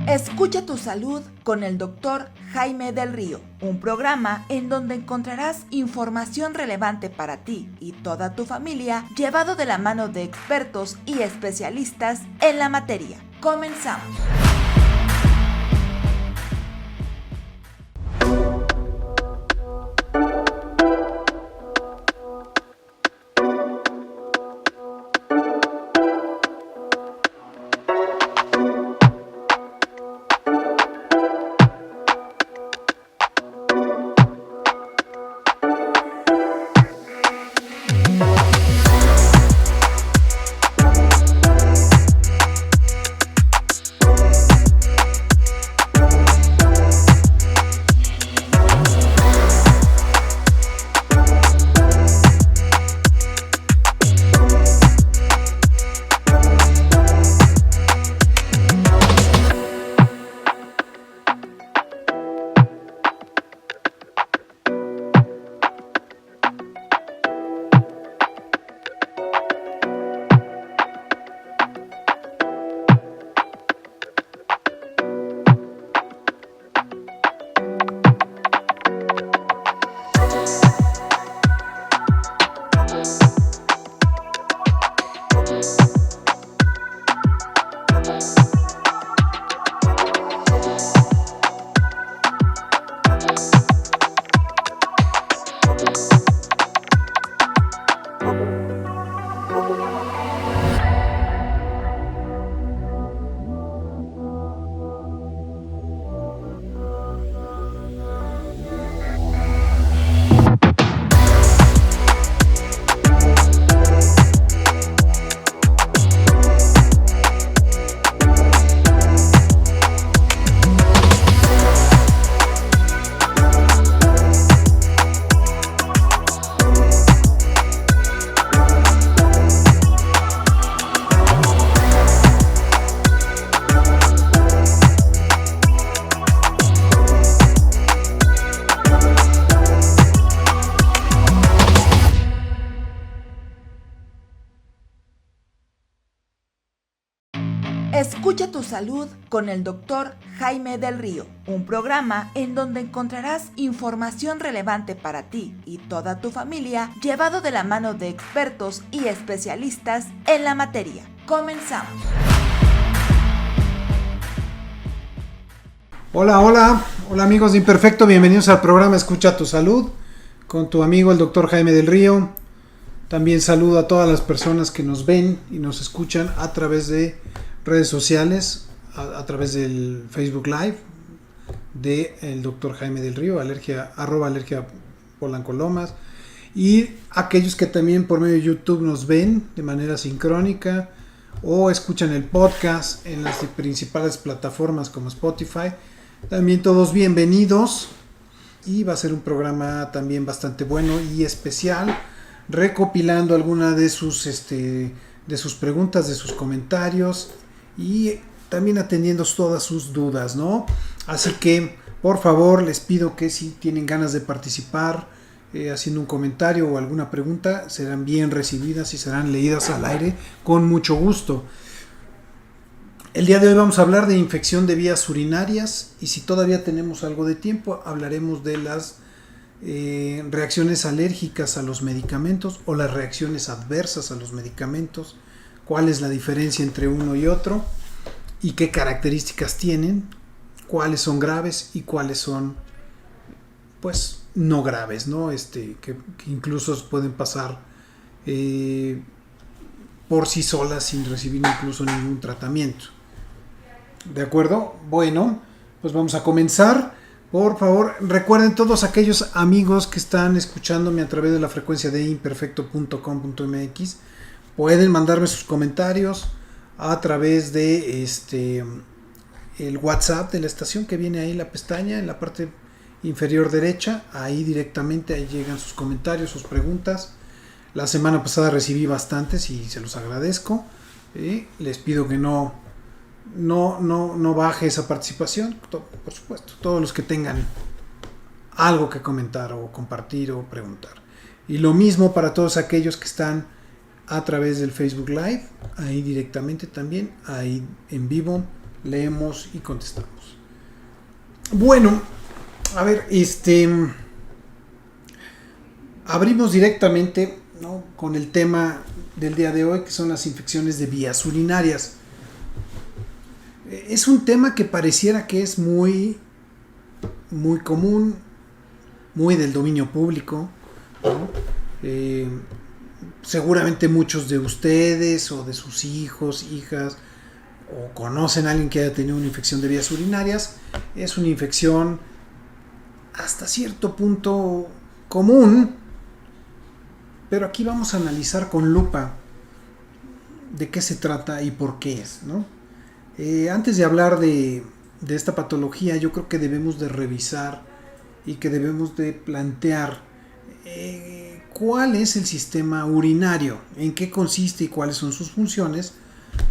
Escucha tu salud con el Dr. Jaime del Río, un programa en donde encontrarás información relevante para ti y toda tu familia, llevado de la mano de expertos y especialistas en la materia. Comenzamos. Escucha tu salud con el Dr. Jaime del Río, un programa en donde encontrarás información relevante para ti y toda tu familia, llevado de la mano de expertos y especialistas en la materia. Comenzamos. Hola amigos de Imperfecto, bienvenidos al programa Escucha tu Salud con tu amigo el Dr. Jaime del Río. También saludo a todas las personas que nos ven y nos escuchan a través de redes sociales, a través del Facebook Live de el Dr. Jaime del Río, @alergia Polanco Lomas, y aquellos que también por medio de YouTube nos ven de manera sincrónica o escuchan el podcast en las principales plataformas como Spotify. También todos bienvenidos, y va a ser un programa también bastante bueno y especial, recopilando algunas de sus preguntas, de sus comentarios, y también atendiendo todas sus dudas, ¿no? Así que, por favor, les pido que si tienen ganas de participar, haciendo un comentario o alguna pregunta, serán bien recibidas y serán leídas al aire con mucho gusto. El día de hoy vamos a hablar de infección de vías urinarias, y si todavía tenemos algo de tiempo, hablaremos de las reacciones alérgicas a los medicamentos o las reacciones adversas a los medicamentos, cuál es la diferencia entre uno y otro y qué características tienen, cuáles son graves y cuáles son pues no graves, ¿no? Que incluso pueden pasar por sí solas sin recibir incluso ningún tratamiento. ¿De acuerdo? Bueno, pues vamos a comenzar. Por favor, recuerden, todos aquellos amigos que están escuchándome a través de la frecuencia de imperfecto.com.mx, pueden mandarme sus comentarios a través de el WhatsApp de la estación, que viene ahí la pestaña en la parte inferior derecha. Ahí directamente ahí llegan sus comentarios, sus preguntas. La semana pasada recibí bastantes y se los agradezco. Les pido que no baje esa participación, por supuesto, todos los que tengan algo que comentar o compartir o preguntar. Y lo mismo para todos aquellos que están a través del Facebook Live, ahí directamente también, ahí en vivo, leemos y contestamos. Bueno, a ver, abrimos directamente, ¿no?, con el tema del día de hoy, que son las infecciones de vías urinarias. Es un tema que pareciera que es muy común, muy del dominio público, ¿no? Seguramente muchos de ustedes o de sus hijos, hijas, o conocen a alguien que haya tenido una infección de vías urinarias. Es una infección hasta cierto punto común, pero aquí vamos a analizar con lupa de qué se trata y por qué es, ¿no? Antes de hablar de esta patología, yo creo que debemos de revisar y que debemos de plantear cuál es el sistema urinario, en qué consiste y cuáles son sus funciones,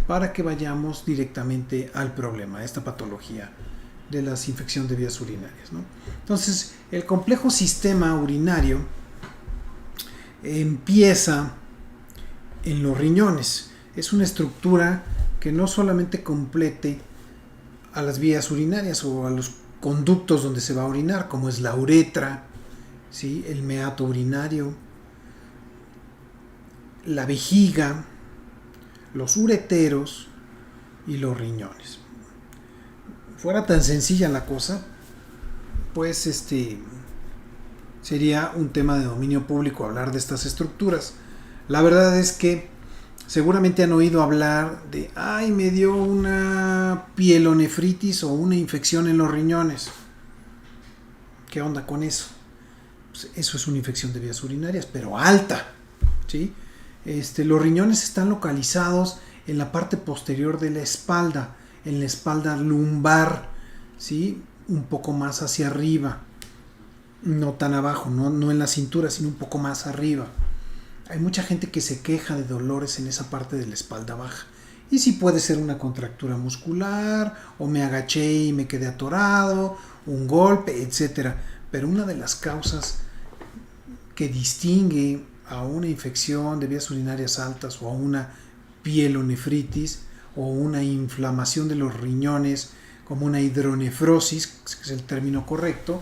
para que vayamos directamente al problema, esta patología de las infecciones de vías urinarias, ¿no? Entonces, el complejo sistema urinario empieza en los riñones. Es una estructura que no solamente complete a las vías urinarias o a los conductos donde se va a orinar, como es la uretra, ¿sí?, el meato urinario, la vejiga, los ureteros y los riñones. Fuera tan sencilla la cosa, pues sería un tema de dominio público hablar de estas estructuras. La verdad es que seguramente han oído hablar de, me dio una pielonefritis o una infección en los riñones. ¿Qué onda con eso? Pues eso es una infección de vías urinarias, pero alta, ¿sí? Los riñones están localizados en la parte posterior de la espalda, en la espalda lumbar, ¿sí?, un poco más hacia arriba, no tan abajo, no en la cintura, sino un poco más arriba. Hay mucha gente que se queja de dolores en esa parte de la espalda baja, y sí puede ser una contractura muscular, o me agaché y me quedé atorado, un golpe, etcétera. Pero una de las causas que distingue a una infección de vías urinarias altas o a una pielonefritis o una inflamación de los riñones, como una hidronefrosis, que es el término correcto,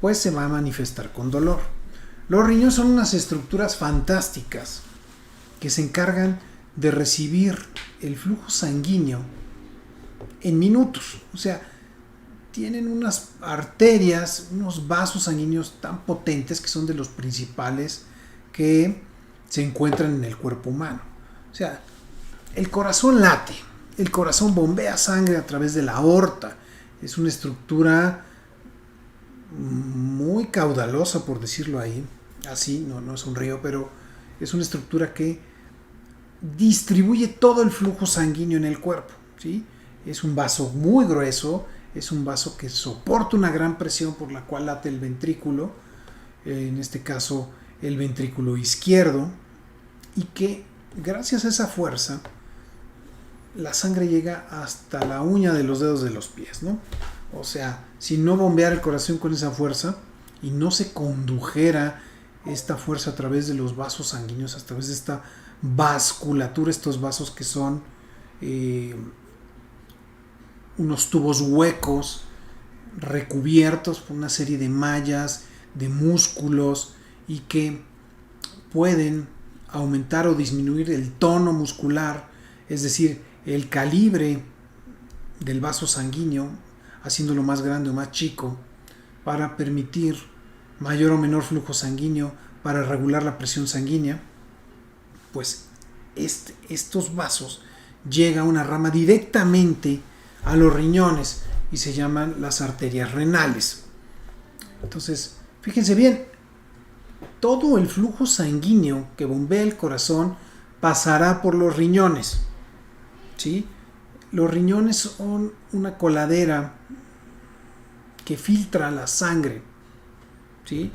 pues se va a manifestar con dolor. Los riñones son unas estructuras fantásticas que se encargan de recibir el flujo sanguíneo en minutos. O sea, tienen unas arterias, unos vasos sanguíneos tan potentes que son de los principales que se encuentran en el cuerpo humano. O sea, el corazón late, el corazón bombea sangre a través de la aorta. Es una estructura muy caudalosa, por decirlo así, no es un río, pero es una estructura que distribuye todo el flujo sanguíneo en el cuerpo, ¿sí? Es un vaso muy grueso, es un vaso que soporta una gran presión por la cual late el ventrículo, en este caso el ventrículo izquierdo, y que gracias a esa fuerza la sangre llega hasta la uña de los dedos de los pies, ¿no? O sea, si no bombeara el corazón con esa fuerza y no se condujera esta fuerza a través de los vasos sanguíneos, a través de esta vasculatura, estos vasos que son unos tubos huecos recubiertos por una serie de mallas, de músculos, y que pueden aumentar o disminuir el tono muscular, es decir, el calibre del vaso sanguíneo, haciéndolo más grande o más chico, para permitir mayor o menor flujo sanguíneo, para regular la presión sanguínea. Pues estos vasos llega una rama directamente a los riñones y se llaman las arterias renales. Entonces, fíjense bien, todo el flujo sanguíneo que bombea el corazón pasará por los riñones, ¿sí? Los riñones son una coladera que filtra la sangre, ¿sí?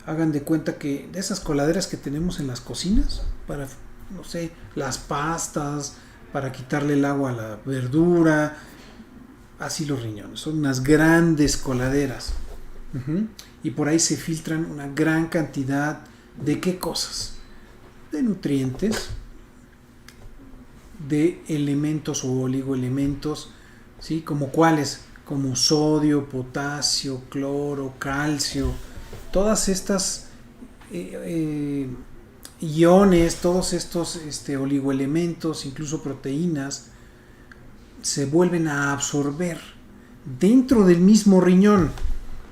Hagan de cuenta que de esas coladeras que tenemos en las cocinas para, no sé, las pastas, para quitarle el agua a la verdura, así los riñones, son unas grandes coladeras. Y por ahí se filtran una gran cantidad de ¿qué cosas? De nutrientes, de elementos o oligoelementos ¿sí? ¿Como cuáles? Como sodio, potasio, cloro, calcio, todas estas iones, todos estos oligoelementos, incluso proteínas, se vuelven a absorber dentro del mismo riñón,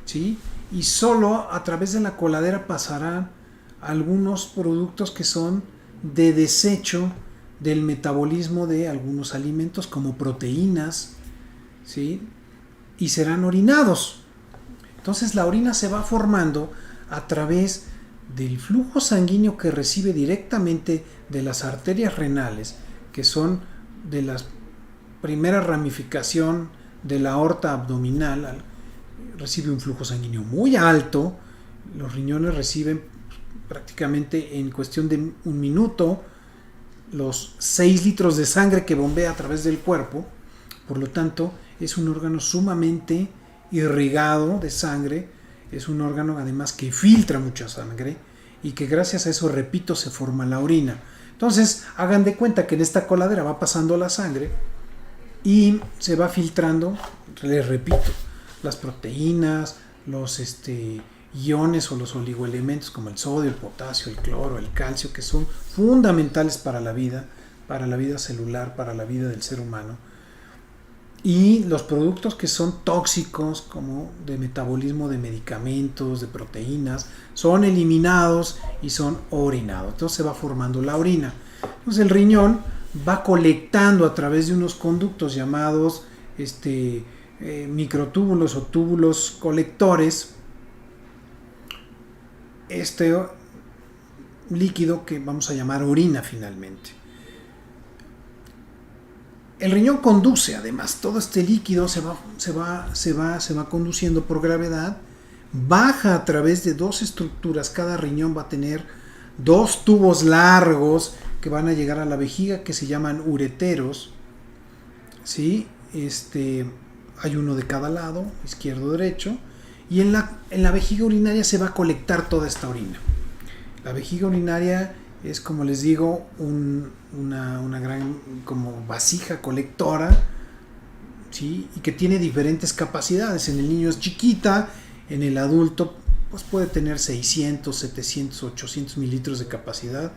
¿sí? Y solo a través de la coladera pasarán algunos productos que son de desecho del metabolismo de algunos alimentos como proteínas, ¿sí? Y serán orinados. Entonces la orina se va formando a través del flujo sanguíneo que recibe directamente de las arterias renales, que son de la primera ramificación de la aorta abdominal. Recibe un flujo sanguíneo muy alto. Los riñones reciben prácticamente en cuestión de un minuto los 6 litros de sangre que bombea a través del cuerpo. Por lo tanto, es un órgano sumamente irrigado de sangre. Es un órgano además que filtra mucha sangre y que gracias a eso, repito, se forma la orina. Entonces, hagan de cuenta que en esta coladera va pasando la sangre y se va filtrando, les repito, las proteínas, los iones o los oligoelementos como el sodio, el potasio, el cloro, el calcio, que son fundamentales para la vida celular, para la vida del ser humano. Y los productos que son tóxicos, como de metabolismo de medicamentos, de proteínas, son eliminados y son orinados. Entonces se va formando la orina. Entonces el riñón va colectando a través de unos conductos llamados microtúbulos o túbulos colectores este líquido que vamos a llamar orina finalmente. El riñón conduce, además, todo este líquido se va conduciendo por gravedad, baja a través de dos estructuras. Cada riñón va a tener dos tubos largos que van a llegar a la vejiga, que se llaman ureteros, ¿sí? Hay uno de cada lado, izquierdo, derecho, y en la vejiga urinaria se va a colectar toda esta orina. La vejiga urinaria es, como les digo, una gran como vasija colectora, ¿sí? Y que tiene diferentes capacidades. En el niño es chiquita, en el adulto pues puede tener 600, 700, 800 mililitros de capacidad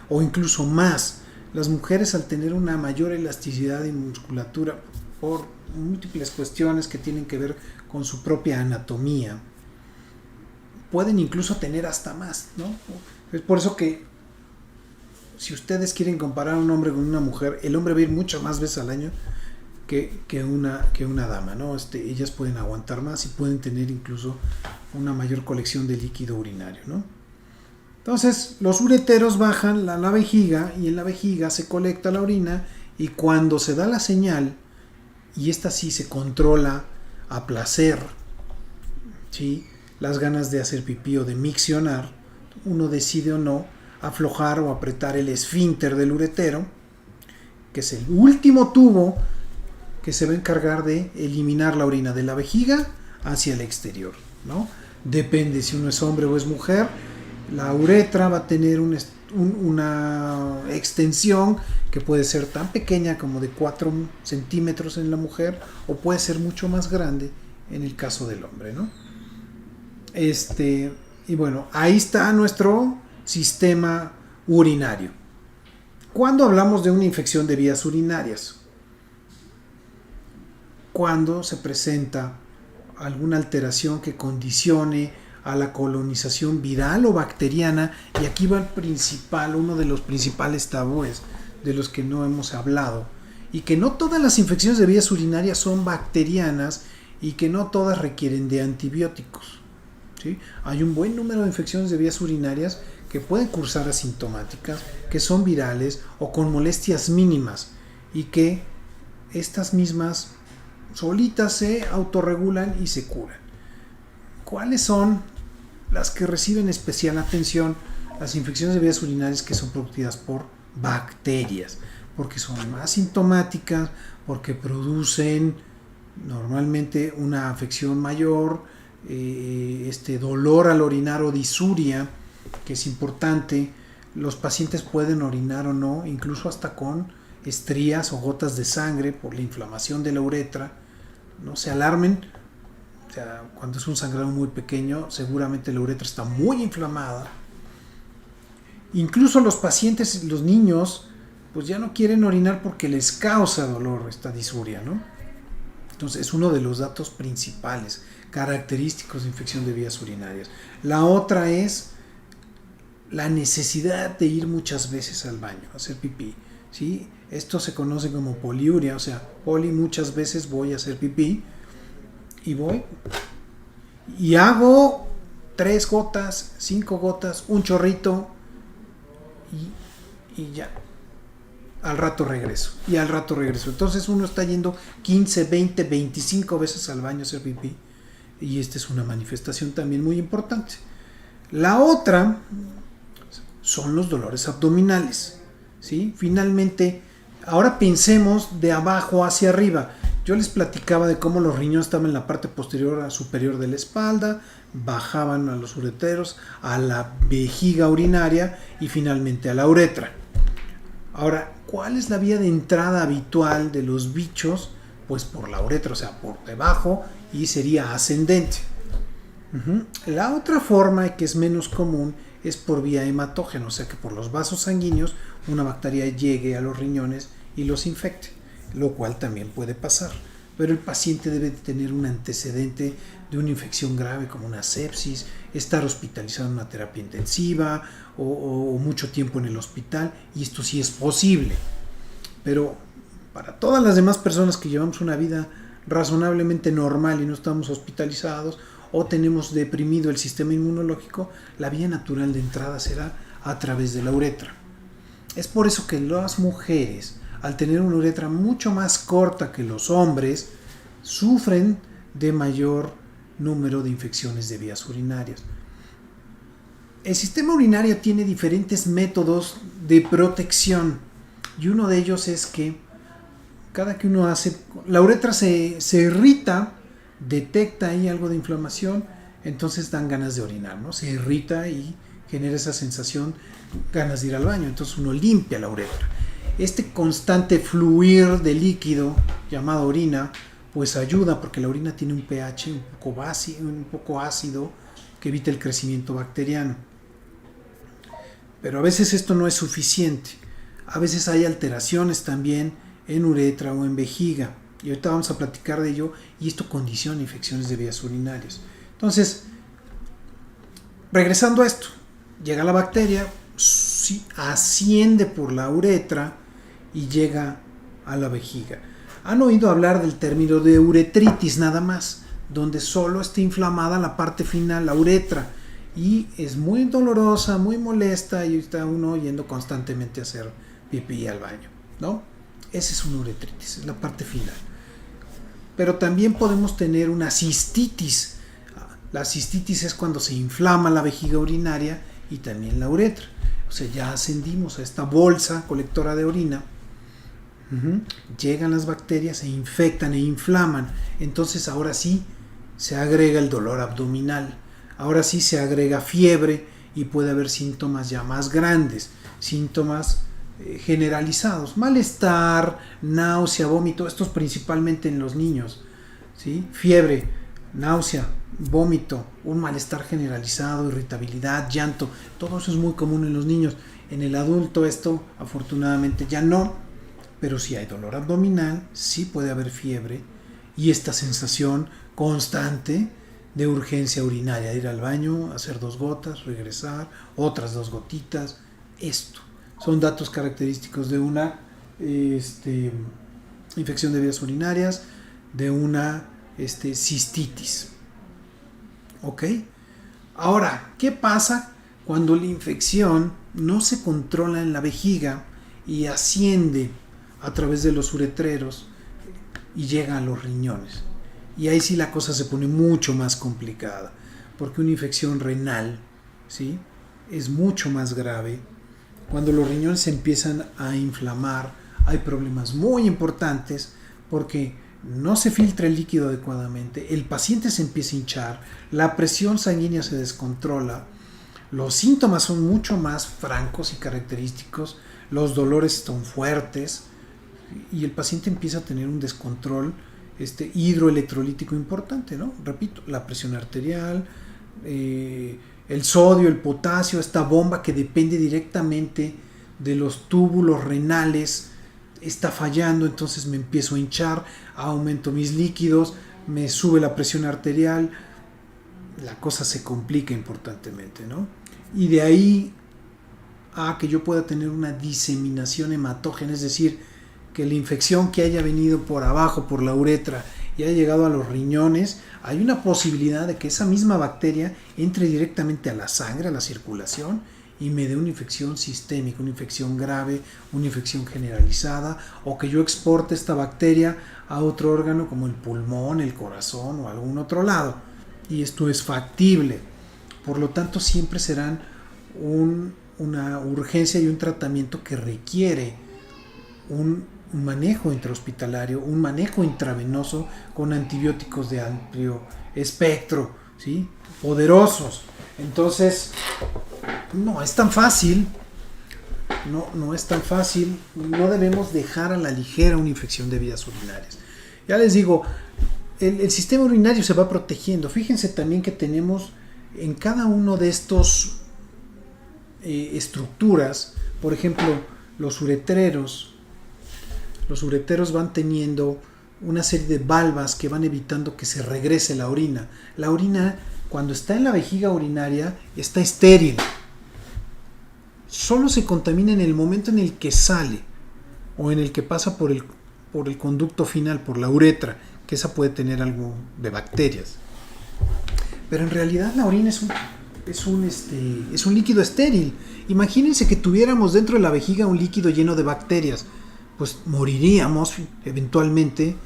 o incluso más. Las mujeres, al tener una mayor elasticidad y musculatura por múltiples cuestiones que tienen que ver con su propia anatomía, pueden incluso tener hasta más, ¿no? Es por eso que si ustedes quieren comparar a un hombre con una mujer, el hombre va a ir muchas más veces al año que una dama, ¿no? Ellas pueden aguantar más y pueden tener incluso una mayor colección de líquido urinario, ¿no? Entonces, los ureteros bajan a la vejiga y en la vejiga se colecta la orina, y cuando se da la señal, y esta sí se controla a placer, ¿sí? Las ganas de hacer pipí o de miccionar, uno decide o no aflojar o apretar el esfínter del uretero, que es el último tubo que se va a encargar de eliminar la orina de la vejiga hacia el exterior, ¿no? Depende si uno es hombre o es mujer. La uretra va a tener una extensión que puede ser tan pequeña como de 4 centímetros en la mujer, o puede ser mucho más grande en el caso del hombre, ¿no? Y bueno, ahí está nuestro sistema urinario. ¿Cuándo hablamos de una infección de vías urinarias? Cuando se presenta alguna alteración que condicione a la colonización viral o bacteriana, y aquí va uno de los principales tabúes de los que no hemos hablado, y que no todas las infecciones de vías urinarias son bacterianas y que no todas requieren de antibióticos, ¿sí? Hay un buen número de infecciones de vías urinarias que pueden cursar asintomáticas, que son virales o con molestias mínimas, y que estas mismas solitas se autorregulan y se curan. ¿Cuáles son las que reciben especial atención? Las infecciones de vías urinarias que son producidas por bacterias, porque son más sintomáticas, porque producen normalmente una afección mayor, dolor al orinar o disuria, que es importante. Los pacientes pueden orinar o no, incluso hasta con estrías o gotas de sangre por la inflamación de la uretra, no se alarmen. O sea, cuando es un sangrado muy pequeño, seguramente la uretra está muy inflamada. Incluso los pacientes, los niños, pues ya no quieren orinar porque les causa dolor esta disuria, ¿no? Entonces es uno de los datos principales, característicos de infección de vías urinarias. La otra es la necesidad de ir muchas veces al baño, a hacer pipí, ¿sí? Esto se conoce como poliuria, o sea, muchas veces voy a hacer pipí y voy y hago 3 gotas, 5 gotas, un chorrito y ya. Al rato regreso. Entonces uno está yendo 15, 20, 25 veces al baño a hacer pipí. Y esta es una manifestación también muy importante. La otra son los dolores abdominales, ¿sí? Finalmente, ahora pensemos de abajo hacia arriba. Yo les platicaba de cómo los riñones estaban en la parte posterior a superior de la espalda, bajaban a los ureteros, a la vejiga urinaria y finalmente a la uretra. Ahora, ¿cuál es la vía de entrada habitual de los bichos? Pues por la uretra, o sea, por debajo, y sería ascendente. La otra forma, que es menos común, es por vía hematógena, o sea que por los vasos sanguíneos una bacteria llegue a los riñones y los infecte, lo cual también puede pasar. Pero el paciente debe tener un antecedente de una infección grave como una sepsis, estar hospitalizado en una terapia intensiva o mucho tiempo en el hospital, y esto sí es posible. Pero para todas las demás personas que llevamos una vida razonablemente normal y no estamos hospitalizados o tenemos deprimido el sistema inmunológico, la vía natural de entrada será a través de la uretra. Es por eso que las mujeres, al tener una uretra mucho más corta que los hombres, sufren de mayor número de infecciones de vías urinarias. El sistema urinario tiene diferentes métodos de protección y uno de ellos es que cada que uno hace, la uretra se irrita, detecta ahí algo de inflamación, entonces dan ganas de orinar, ¿no? Se irrita y genera esa sensación, ganas de ir al baño, entonces uno limpia la uretra. Este constante fluir de líquido llamado orina pues ayuda, porque la orina tiene un pH un poco ácido que evita el crecimiento bacteriano. Pero a veces esto no es suficiente. A veces hay alteraciones también en uretra o en vejiga. Y ahorita vamos a platicar de ello, y esto condiciona infecciones de vías urinarias. Entonces, regresando a esto, llega la bacteria, asciende por la uretra y llega a la vejiga. Han oído hablar del término de uretritis nada más, donde solo está inflamada la parte final, la uretra, y es muy dolorosa, muy molesta, y está uno yendo constantemente a hacer pipí al baño, ¿no? Esa es una uretritis, es la parte final. Pero también podemos tener una cistitis. La cistitis es cuando se inflama la vejiga urinaria y también la uretra. O sea, ya ascendimos a esta bolsa colectora de orina. Llegan las bacterias, se infectan e inflaman. Entonces ahora sí se agrega el dolor abdominal. Ahora sí se agrega fiebre y puede haber síntomas ya más grandes, síntomas generalizados, malestar, náusea, vómito, estos principalmente en los niños, ¿sí? Fiebre, náusea, vómito, un malestar generalizado, irritabilidad, llanto, todo eso es muy común en los niños. En el adulto esto afortunadamente ya no, pero sí hay dolor abdominal, sí puede haber fiebre y esta sensación constante de urgencia urinaria, ir al baño, hacer 2 gotas, regresar, otras 2 gotitas. Esto son datos característicos de una infección de vías urinarias, de una cistitis. ¿Ok? Ahora, ¿qué pasa cuando la infección no se controla en la vejiga y asciende a través de los uretreros y llega a los riñones? Y ahí sí la cosa se pone mucho más complicada, porque una infección renal, ¿sí?, es mucho más grave. Cuando los riñones se empiezan a inflamar, hay problemas muy importantes, porque no se filtra el líquido adecuadamente, el paciente se empieza a hinchar, la presión sanguínea se descontrola, los síntomas son mucho más francos y característicos, los dolores son fuertes y el paciente empieza a tener un descontrol hidroelectrolítico importante, ¿no? Repito, la presión arterial, el sodio, el potasio, esta bomba que depende directamente de los túbulos renales, está fallando, entonces me empiezo a hinchar, aumento mis líquidos, me sube la presión arterial, la cosa se complica importantemente, ¿no? Y de ahí a que yo pueda tener una diseminación hematógena, es decir, que la infección que haya venido por abajo, por la uretra, y haya llegado a los riñones, hay una posibilidad de que esa misma bacteria entre directamente a la sangre, a la circulación, y me dé una infección sistémica, una infección grave, una infección generalizada, o que yo exporte esta bacteria a otro órgano como el pulmón, el corazón o algún otro lado. Y esto es factible. Por lo tanto, siempre serán una urgencia y un tratamiento que requiere un manejo intrahospitalario, un manejo intravenoso con antibióticos de amplio espectro, ¿sí? Poderosos. Entonces, no es tan fácil, no es tan fácil, no debemos dejar a la ligera una infección de vías urinarias. Ya les digo, el sistema urinario se va protegiendo. Fíjense también que tenemos en cada uno de estos estructuras, por ejemplo, los ureteros van teniendo una serie de valvas que van evitando que se regrese la orina. La orina, cuando está en la vejiga urinaria, está estéril. Solo se contamina en el momento en el que sale o en el que pasa por el conducto final, por la uretra, que esa puede tener algo de bacterias. Pero en realidad la orina es un líquido estéril. Imagínense que tuviéramos dentro de la vejiga un líquido lleno de bacterias. Pues moriríamos eventualmente,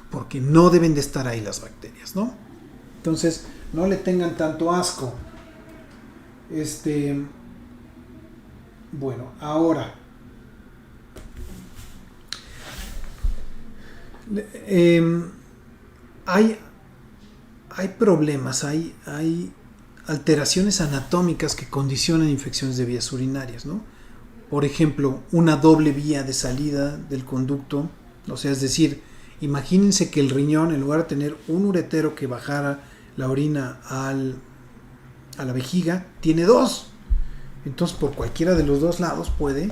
porque no deben de estar ahí las bacterias, ¿no? Entonces, no le tengan tanto asco. Bueno, ahora hay problemas, hay alteraciones anatómicas que condicionan infecciones de vías urinarias, ¿no? Por ejemplo, una doble vía de salida del conducto, o sea, es decir, imagínense que el riñón, en lugar de tener un uretero que bajara la orina a la vejiga, tiene dos. Entonces, por cualquiera de los dos lados puede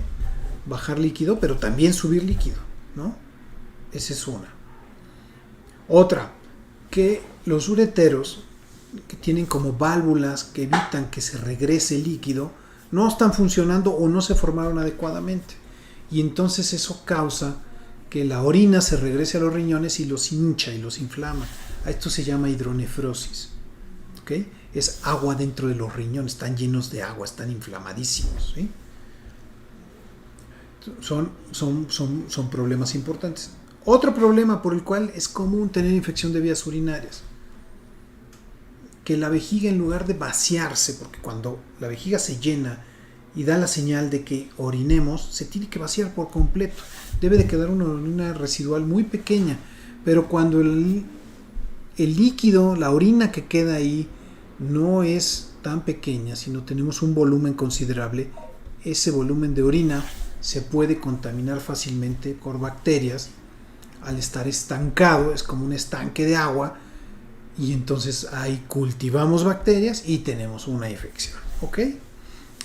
bajar líquido, pero también subir líquido, ¿no? Esa es una. Otra, que los ureteros, que tienen como válvulas que evitan que se regrese el líquido, no están funcionando o no se formaron adecuadamente. Y entonces eso causa que la orina se regrese a los riñones y los hincha y los inflama. A esto se llama hidronefrosis. ¿Okay? Es agua dentro de los riñones, están llenos de agua, están inflamadísimos, ¿sí? Son problemas importantes. Otro problema por el cual es común tener infección de vías urinarias, que la vejiga, en lugar de vaciarse, porque cuando la vejiga se llena y da la señal de que orinemos, se tiene que vaciar por completo. Debe de quedar una orina residual muy pequeña, pero cuando el líquido, la orina que queda ahí, no es tan pequeña, sino tenemos un volumen considerable, ese volumen de orina se puede contaminar fácilmente por bacterias. Al estar estancado, es como un estanque de agua, y entonces ahí cultivamos bacterias y tenemos una infección, ¿ok?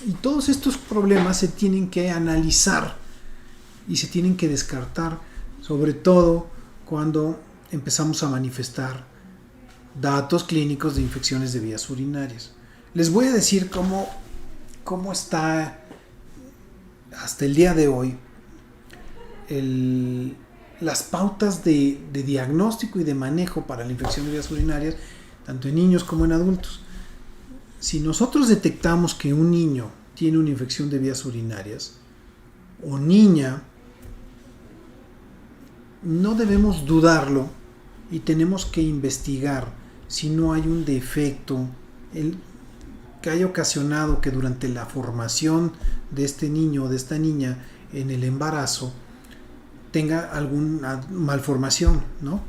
Y todos estos problemas se tienen que analizar y se tienen que descartar, sobre todo cuando empezamos a manifestar datos clínicos de infecciones de vías urinarias. Les voy a decir cómo está hasta el día de hoy las pautas de diagnóstico y de manejo para la infección de vías urinarias, tanto en niños como en adultos. Si nosotros detectamos que un niño tiene una infección de vías urinarias o niña, no debemos dudarlo y tenemos que investigar si no hay un defecto que haya ocasionado que durante la formación de este niño o de esta niña en el embarazo tenga alguna malformación, ¿no?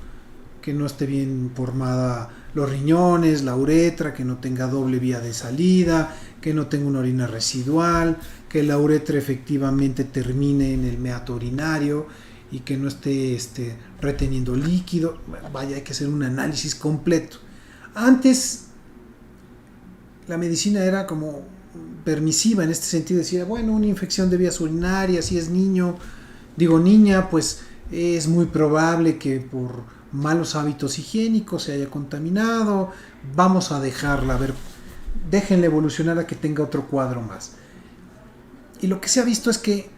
Que no esté bien formada los riñones, la uretra, que no tenga doble vía de salida, que no tenga una orina residual, que la uretra efectivamente termine en el meato urinario y que no esté reteniendo líquido. Vaya, hay que hacer un análisis completo. Antes la medicina era como permisiva en este sentido, decía, bueno, una infección de vías urinarias, si es niña, pues es muy probable que por malos hábitos higiénicos se haya contaminado, vamos a dejarla, a ver, déjenla evolucionar a que tenga otro cuadro más. Y lo que se ha visto es que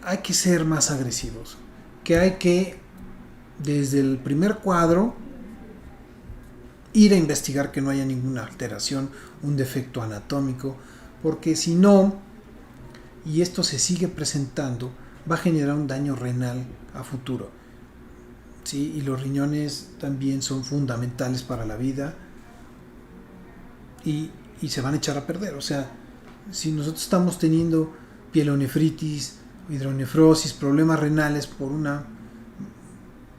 hay que ser más agresivos, que hay que, desde el primer cuadro, ir a investigar que no haya ninguna alteración, un defecto anatómico, porque si no, y esto se sigue presentando, va a generar un daño renal a futuro. ¿Sí? Y los riñones también son fundamentales para la vida y se van a echar a perder. O sea, si nosotros estamos teniendo pielonefritis, hidronefrosis, problemas renales por un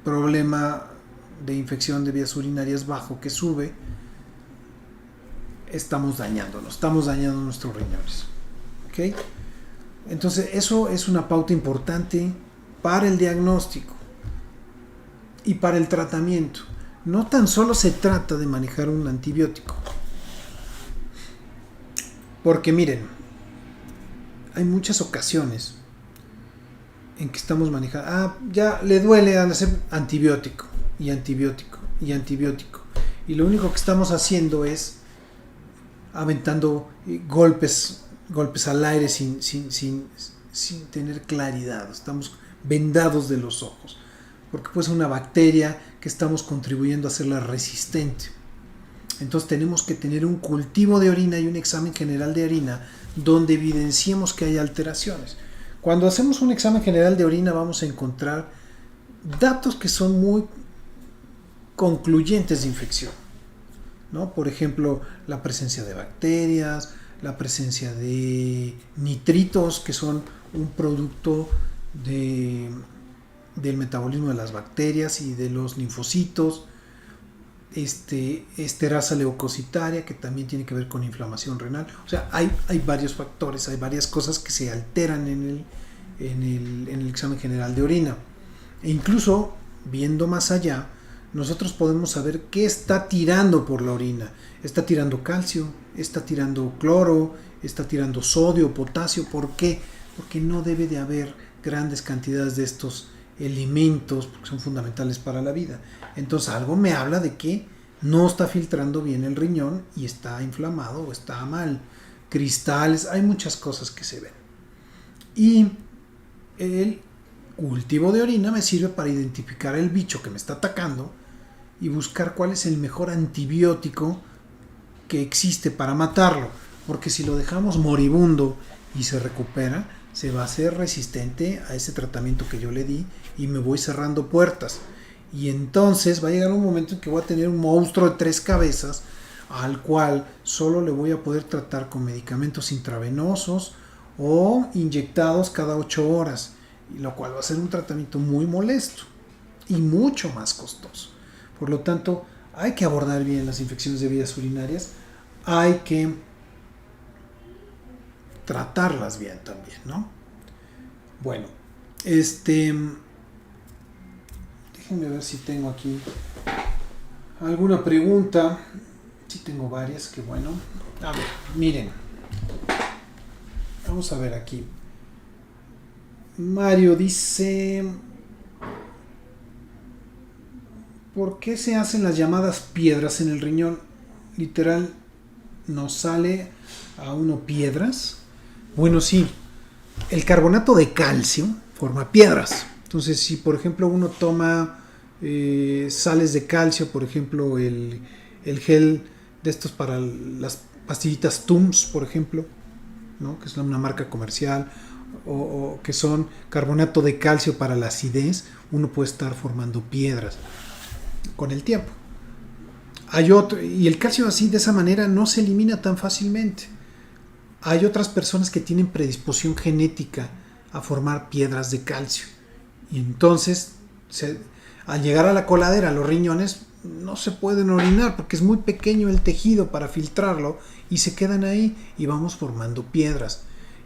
problema de infección de vías urinarias bajo que sube, estamos dañando nuestros riñones. ¿Okay? Entonces eso es una pauta importante para el diagnóstico y para el tratamiento. No tan solo se trata de manejar un antibiótico, porque miren, hay muchas ocasiones en que estamos manejando, ya le duele al hacer antibiótico y antibiótico y antibiótico, y lo único que estamos haciendo es aventando golpes al aire sin tener claridad. Estamos vendados de los ojos, porque pues es una bacteria que estamos contribuyendo a hacerla resistente. Entonces tenemos que tener un cultivo de orina y un examen general de orina donde evidenciemos que hay alteraciones. Cuando hacemos un examen general de orina vamos a encontrar datos que son muy concluyentes de infección, ¿no? Por ejemplo, la presencia de bacterias, la presencia de nitritos, que son un producto del metabolismo de las bacterias y de los linfocitos, esterasa leucocitaria, que también tiene que ver con inflamación renal. O sea, hay varios factores, hay varias cosas que se alteran en el examen general de orina. E incluso, viendo más allá, nosotros podemos saber qué está tirando por la orina. Está tirando calcio, está tirando cloro, está tirando sodio, potasio. ¿Por qué? Porque no debe de haber grandes cantidades de estos elementos, porque son fundamentales para la vida. Entonces algo me habla de que no está filtrando bien el riñón y está inflamado o está mal. Cristales, hay muchas cosas que se ven. Y el cultivo de orina me sirve para identificar el bicho que me está atacando y buscar cuál es el mejor antibiótico que existe para matarlo, porque si lo dejamos moribundo y se recupera, se va a hacer resistente a ese tratamiento que yo le di y me voy cerrando puertas, y entonces va a llegar un momento en que voy a tener un monstruo de 3 cabezas al cual solo le voy a poder tratar con medicamentos intravenosos o inyectados cada 8 horas, y lo cual va a ser un tratamiento muy molesto y mucho más costoso. Por lo tanto, hay que abordar bien las infecciones de vías urinarias, hay que tratarlas bien también, ¿no? Bueno, déjenme ver si tengo aquí alguna pregunta. Sí tengo varias, que bueno. A ver, miren. Vamos a ver aquí. Mario dice: ¿por qué se hacen las llamadas piedras en el riñón? Literal, ¿nos sale a uno piedras? Bueno, sí. El carbonato de calcio forma piedras. Entonces, si por ejemplo uno toma sales de calcio, por ejemplo el gel de estos para las pastillitas Tums, por ejemplo, ¿no? Que es una marca comercial, o que son carbonato de calcio para la acidez, uno puede estar formando piedras con el tiempo. Hay otro, y el calcio así de esa manera no se elimina tan fácilmente. Hay otras personas que tienen predisposición genética a formar piedras de calcio, y entonces al llegar a la coladera, los riñones no se pueden orinar porque es muy pequeño el tejido para filtrarlo y se quedan ahí y vamos formando piedras.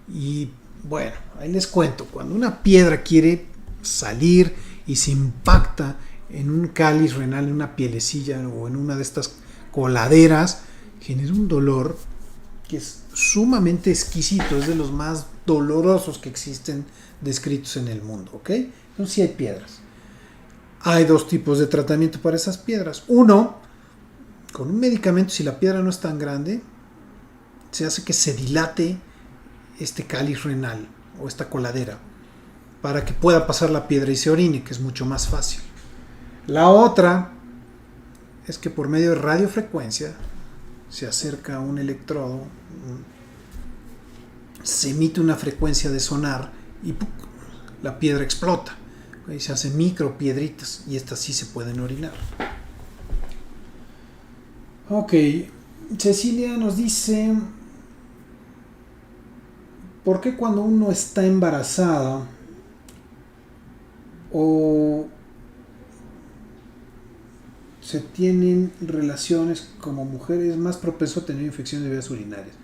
Y bueno, ahí les cuento, cuando una piedra quiere salir y se impacta en un cáliz renal, en una pielecilla o en una de estas coladeras, genera un dolor que es sumamente exquisito, es de los más dolorosos que existen descritos en el mundo, ¿ok? Entonces sí hay piedras. Hay dos tipos de tratamiento para esas piedras. Uno, con un medicamento, si la piedra no es tan grande, se hace que se dilate este cáliz renal o esta coladera para que pueda pasar la piedra y se orine, que es mucho más fácil. La otra es que por medio de radiofrecuencia se acerca un electrodo, se emite una frecuencia de sonar y ¡pum!, la piedra explota. Y se hacen micro piedritas y estas sí se pueden orinar. Ok, Cecilia nos dice: ¿por qué cuando uno está embarazada o se tienen relaciones como mujeres es más propenso a tener infecciones de vías urinarias?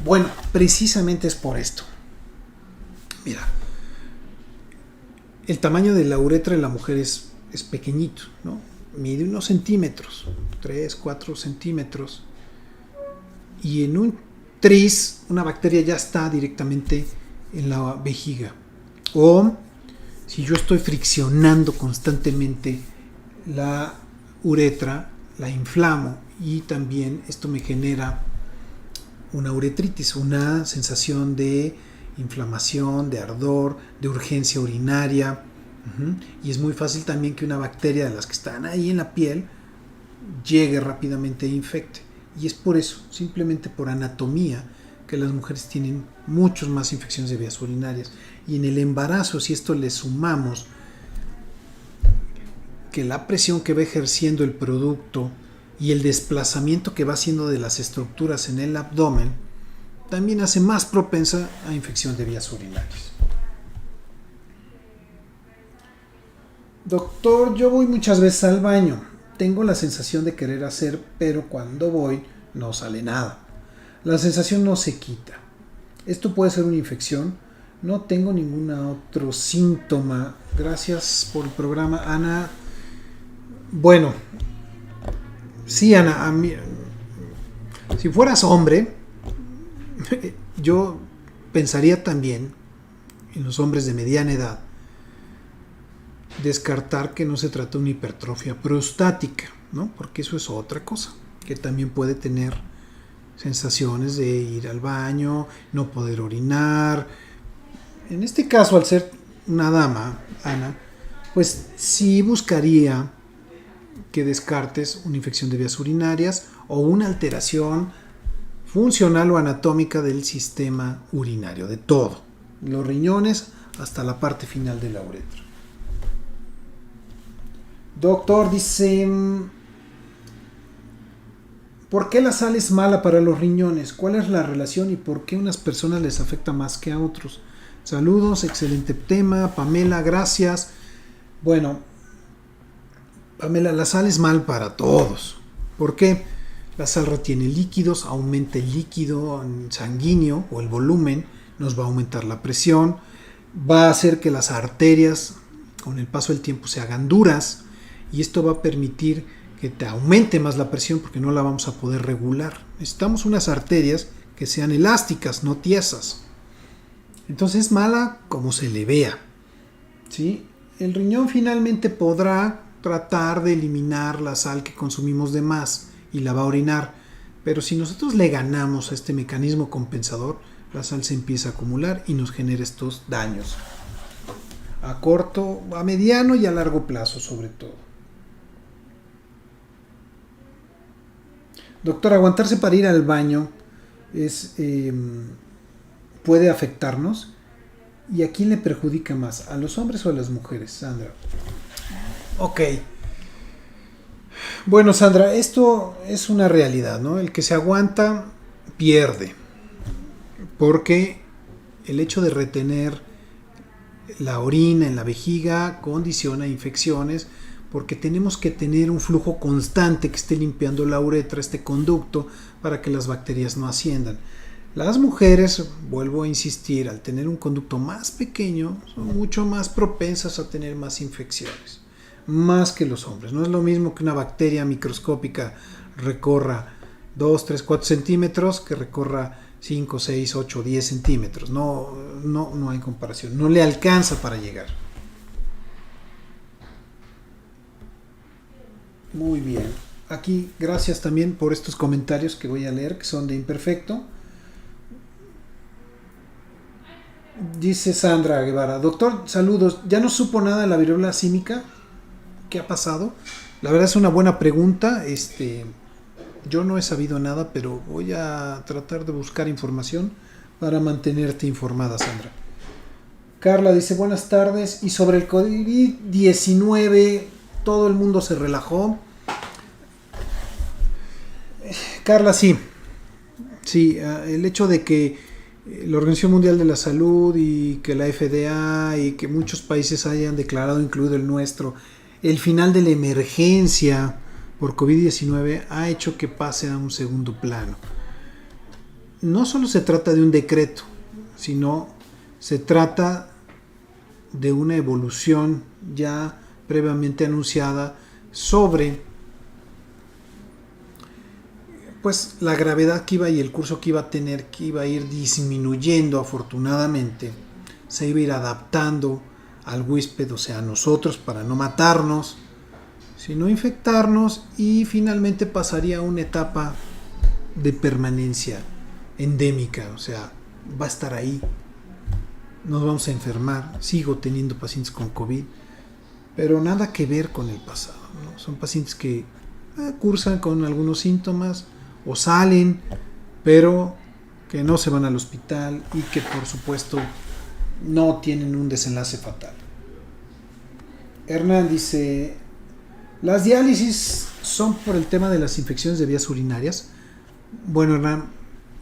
Bueno, precisamente es por esto. Mira, el tamaño de la uretra de la mujer es pequeñito, ¿no? Mide unos centímetros, 3, 4 centímetros. Y en un tris, una bacteria ya está directamente en la vejiga. O si yo estoy friccionando constantemente la uretra, la inflamo y también esto me genera una uretritis, una sensación de inflamación, de ardor, de urgencia urinaria. Y es muy fácil también que una bacteria de las que están ahí en la piel llegue rápidamente e infecte. Y es por eso, simplemente por anatomía, que las mujeres tienen muchas más infecciones de vías urinarias. Y en el embarazo, si esto le sumamos que la presión que va ejerciendo el producto y el desplazamiento que va haciendo de las estructuras en el abdomen, también hace más propensa a infección de vías urinarias. Doctor, yo voy muchas veces al baño. Tengo la sensación de querer hacer, pero cuando voy no sale nada. La sensación no se quita. Esto puede ser una infección. No tengo ningún otro síntoma. Gracias por el programa, Ana. Bueno, sí, Ana, a mí, si fueras hombre, yo pensaría también en los hombres de mediana edad, descartar que no se trata de una hipertrofia prostática, ¿no? Porque eso es otra cosa, que también puede tener sensaciones de ir al baño, no poder orinar. En este caso, al ser una dama, Ana, pues sí buscaría que descartes una infección de vías urinarias o una alteración funcional o anatómica del sistema urinario, de todo, los riñones hasta la parte final de la uretra. Doctor, dice: ¿por qué la sal es mala para los riñones? ¿Cuál es la relación y por qué a unas personas les afecta más que a otros? Saludos, excelente tema, Pamela, gracias. Bueno, Pamela, la sal es mal para todos. ¿Por qué? La sal retiene líquidos, aumenta el líquido sanguíneo o el volumen, nos va a aumentar la presión, va a hacer que las arterias con el paso del tiempo se hagan duras y esto va a permitir que te aumente más la presión porque no la vamos a poder regular. Necesitamos unas arterias que sean elásticas, no tiesas. Entonces es mala como se le vea, ¿sí? El riñón finalmente podrá tratar de eliminar la sal que consumimos de más y la va a orinar, pero si nosotros le ganamos a este mecanismo compensador, la sal se empieza a acumular y nos genera estos daños a corto, a mediano y a largo plazo sobre todo. Doctor, aguantarse para ir al baño puede afectarnos. ¿Y a quién le perjudica más? ¿A los hombres o a las mujeres, Sandra? Ok. Bueno, Sandra, esto es una realidad, ¿no? El que se aguanta pierde. Porque el hecho de retener la orina en la vejiga condiciona infecciones, porque tenemos que tener un flujo constante que esté limpiando la uretra, este conducto, para que las bacterias no asciendan. Las mujeres, vuelvo a insistir, al tener un conducto más pequeño, son mucho más propensas a tener más infecciones, más que los hombres. No es lo mismo que una bacteria microscópica recorra 2, 3, 4 centímetros que recorra 5, 6, 8, 10 centímetros. No hay comparación. No le alcanza para llegar. Muy bien. Aquí, gracias también por estos comentarios que voy a leer, que son de Imperfecto. Dice Sandra Guevara: doctor, saludos. ¿Ya no supo nada de la viruela símica? ¿Qué ha pasado? La verdad es una buena pregunta. Yo no he sabido nada, pero voy a tratar de buscar información para mantenerte informada, Sandra. Carla dice: buenas tardes. Y sobre el COVID-19, todo el mundo se relajó. Carla, sí. Sí, el hecho de que la Organización Mundial de la Salud y que la FDA y que muchos países hayan declarado, incluido el nuestro, el final de la emergencia por COVID-19 ha hecho que pase a un segundo plano. No solo se trata de un decreto, sino se trata de una evolución ya previamente anunciada sobre pues la gravedad que iba y el curso que iba a tener, que iba a ir disminuyendo afortunadamente, se iba a ir adaptando al huésped, o sea, a nosotros, para no matarnos, sino infectarnos, y finalmente pasaría a una etapa de permanencia endémica, o sea, va a estar ahí, nos vamos a enfermar, sigo teniendo pacientes con COVID, pero nada que ver con el pasado, ¿no? Son pacientes que cursan con algunos síntomas o salen, pero que no se van al hospital y que por supuesto no tienen un desenlace fatal. Hernán dice: ¿las diálisis son por el tema de las infecciones de vías urinarias? Bueno, Hernán,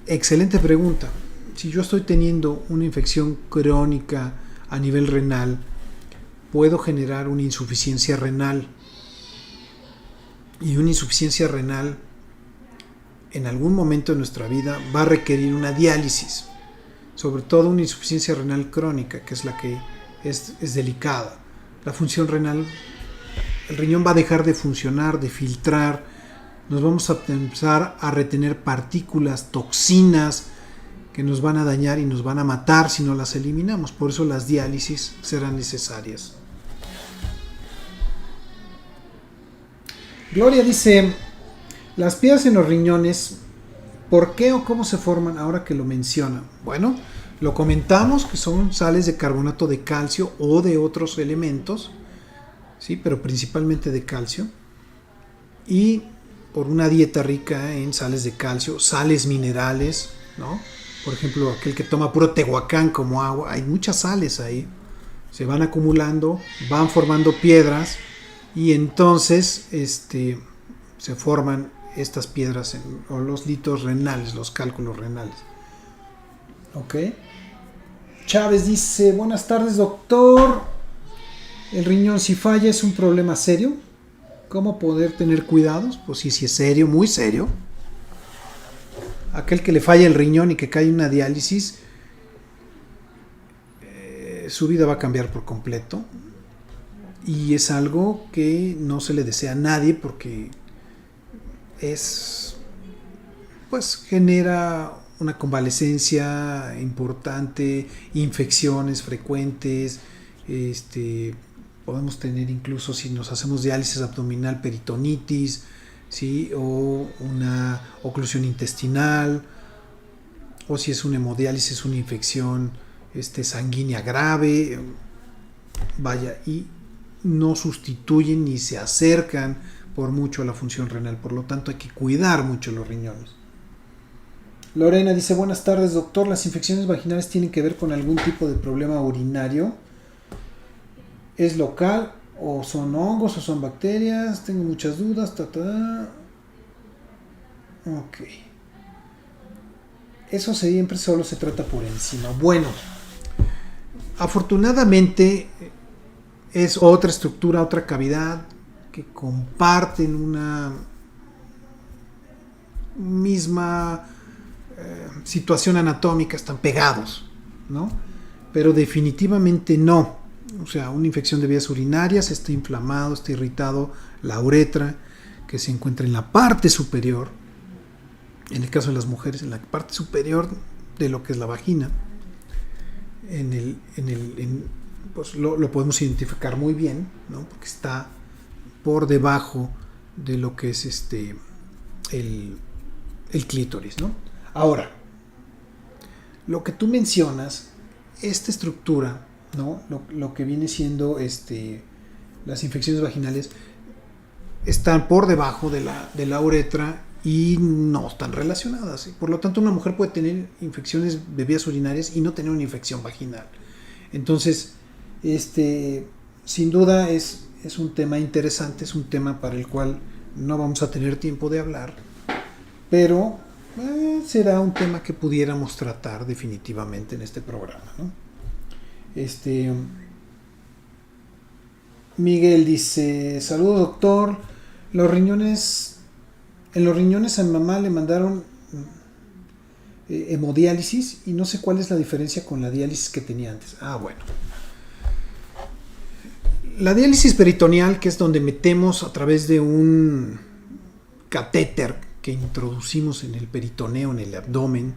excelente pregunta. Si yo estoy teniendo una infección crónica a nivel renal, puedo generar una insuficiencia renal. Y una insuficiencia renal en algún momento de nuestra vida va a requerir una diálisis, sobre todo una insuficiencia renal crónica, que es la que es delicada. La función renal, el riñón va a dejar de funcionar, de filtrar, nos vamos a empezar a retener partículas, toxinas que nos van a dañar y nos van a matar si no las eliminamos. Por eso las diálisis serán necesarias. Gloria dice: las piedras en los riñones, ¿por qué o cómo se forman ahora que lo menciona? Bueno, lo comentamos, que son sales de carbonato de calcio o de otros elementos, sí, pero principalmente de calcio, y por una dieta rica en sales de calcio, sales minerales, ¿no? Por ejemplo, aquel que toma puro Tehuacán como agua, hay muchas sales ahí, se van acumulando, van formando piedras, y entonces se forman estas piedras o los litos renales, los cálculos renales. Ok. Chávez dice: buenas tardes, doctor. El riñón, si falla, es un problema serio. ¿Cómo poder tener cuidados? Pues sí es serio, muy serio. Aquel que le falla el riñón y que cae en una diálisis, su vida va a cambiar por completo. Y es algo que no se le desea a nadie, porque genera una convalecencia importante, infecciones frecuentes, podemos tener incluso, si nos hacemos diálisis abdominal, peritonitis, ¿sí? O una oclusión intestinal, o si es una hemodiálisis, una infección sanguínea grave, vaya, y no sustituyen ni se acercan por mucho a la función renal, por lo tanto hay que cuidar mucho los riñones. Lorena dice: buenas tardes, doctor, ¿las infecciones vaginales tienen que ver con algún tipo de problema urinario? ¿Es local o son hongos o son bacterias? Tengo muchas dudas. Ok. Eso siempre solo se trata por encima. Bueno, afortunadamente es otra estructura, otra cavidad que comparten una misma situación anatómica están pegados, ¿no? Pero definitivamente no. O sea, una infección de vías urinarias, está inflamado, está irritado la uretra, que se encuentra en la parte superior, en el caso de las mujeres, en la parte superior de lo que es la vagina. Pues lo podemos identificar muy bien, ¿no? Porque está por debajo de lo que es el clítoris, ¿no? Ahora, lo que tú mencionas, esta estructura, ¿no? Lo que viene siendo las infecciones vaginales están por debajo de la uretra y no están relacionadas. Por lo tanto, una mujer puede tener infecciones de vías urinarias y no tener una infección vaginal. Entonces, sin duda es un tema interesante, es un tema para el cual no vamos a tener tiempo de hablar, pero será un tema que pudiéramos tratar definitivamente en este programa, ¿no? Miguel dice: saludos, doctor. En los riñones a mi mamá le mandaron hemodiálisis y no sé cuál es la diferencia con la diálisis que tenía antes. Bueno. La diálisis peritoneal, que es donde metemos a través de un catéter que introducimos en el peritoneo, en el abdomen,